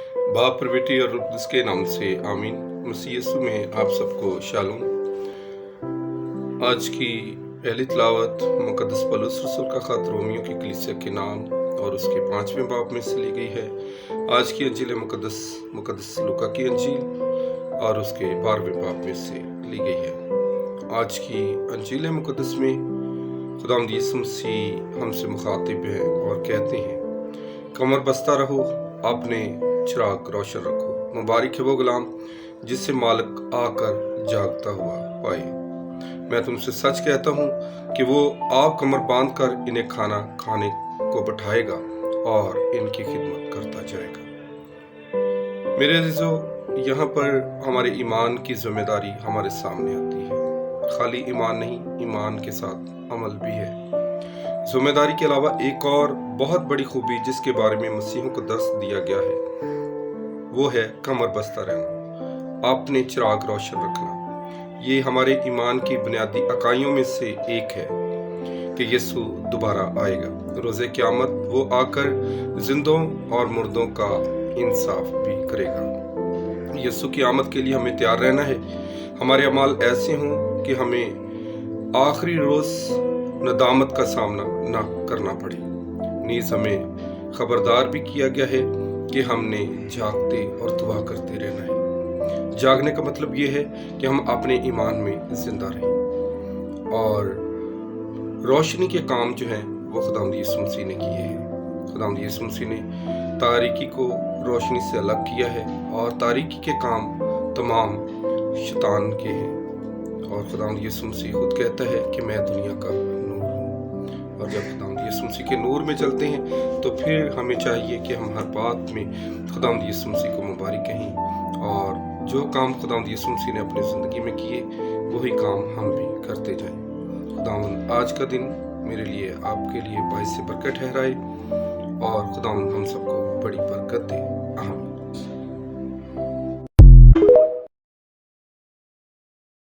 बाप और बेटी और रूह के नाम से आमीन। मसीह यीशु में आप सबको शालोम। आज की पहली तिलावत मुकद्दस पौलुस रसूल का खत रोमियो की कलीसिया के नाम और उसके 5वें बाब में से ली गई है। आज की अंजील मुकद्दस लूका की अंजील और उसके 12वें बाब में से ली गई है। आज की अंजील मुकद्दस में खुदावंद यीशु मसीह हमसे मुखातिब हैं और कहते हैं, कमर बस्ता रहो, अपने चिराग रोशन रखो। मुबारक है वो गुलाम जिससे मालिक आकर जागता हुआ पाए। मैं तुमसे सच कहता हूँ कि वो आप कमर बांध कर इन्हें खाना खाने को बिठाएगा और इनकी खिदमत करता जाएगा। मेरे अजीजों, यहाँ पर हमारे ईमान की जिम्मेदारी हमारे सामने आती है। खाली ईमान नहीं, ईमान के साथ अमल भी है। जिम्मेदारी के अलावा एक और बहुत बड़ी खूबी जिसके बारे में मसीहों को दर्श दिया गया है, वो है कमर बस्ता रहना, अपने चिराग रोशन रखना। ये हमारे ईमान की बुनियादी इकाइयों में से एक है कि यीशु दोबारा आएगा। रोज़े क़यामत वो आकर जिंदों और मुर्दों का इंसाफ भी करेगा। यीशु की आमद के लिए हमें तैयार रहना है। हमारे अमाल ऐसे हों कि हमें आखिरी रोज़ नदामत का सामना ना करना पड़े। नीज़ हमें खबरदार भी किया गया है कि हमने जागते और दुआ करते रहना है। जागने का मतलब ये है कि हम अपने ईमान में जिंदा रहें और रोशनी के काम जो हैं वो खुदावंद यीशु मसीह ने किए हैं। खुदावंद यीशु मसीह ने तारीकी को रोशनी से अलग किया है और तारीकी के काम तमाम शैतान के हैं। और खुदावंद यीशु मसीह खुद कहता है कि मैं दुनिया का नूर हूँ। और जब खुदावंद यीशु मसीह के नूर में चलते हैं तो फिर हमें चाहिए कि हम हर बात में खुदावंद यीशु मसीह को मुबारक कहें और जो काम खुदावंद यीशु मसीह ने अपनी ज़िंदगी में किए वही काम हम भी करते जाएं। खुदावंद आज का दिन मेरे लिए, आपके लिए बाइस बरकत ठहराए और खुदावंद हम सबको बड़ी बरकत दे।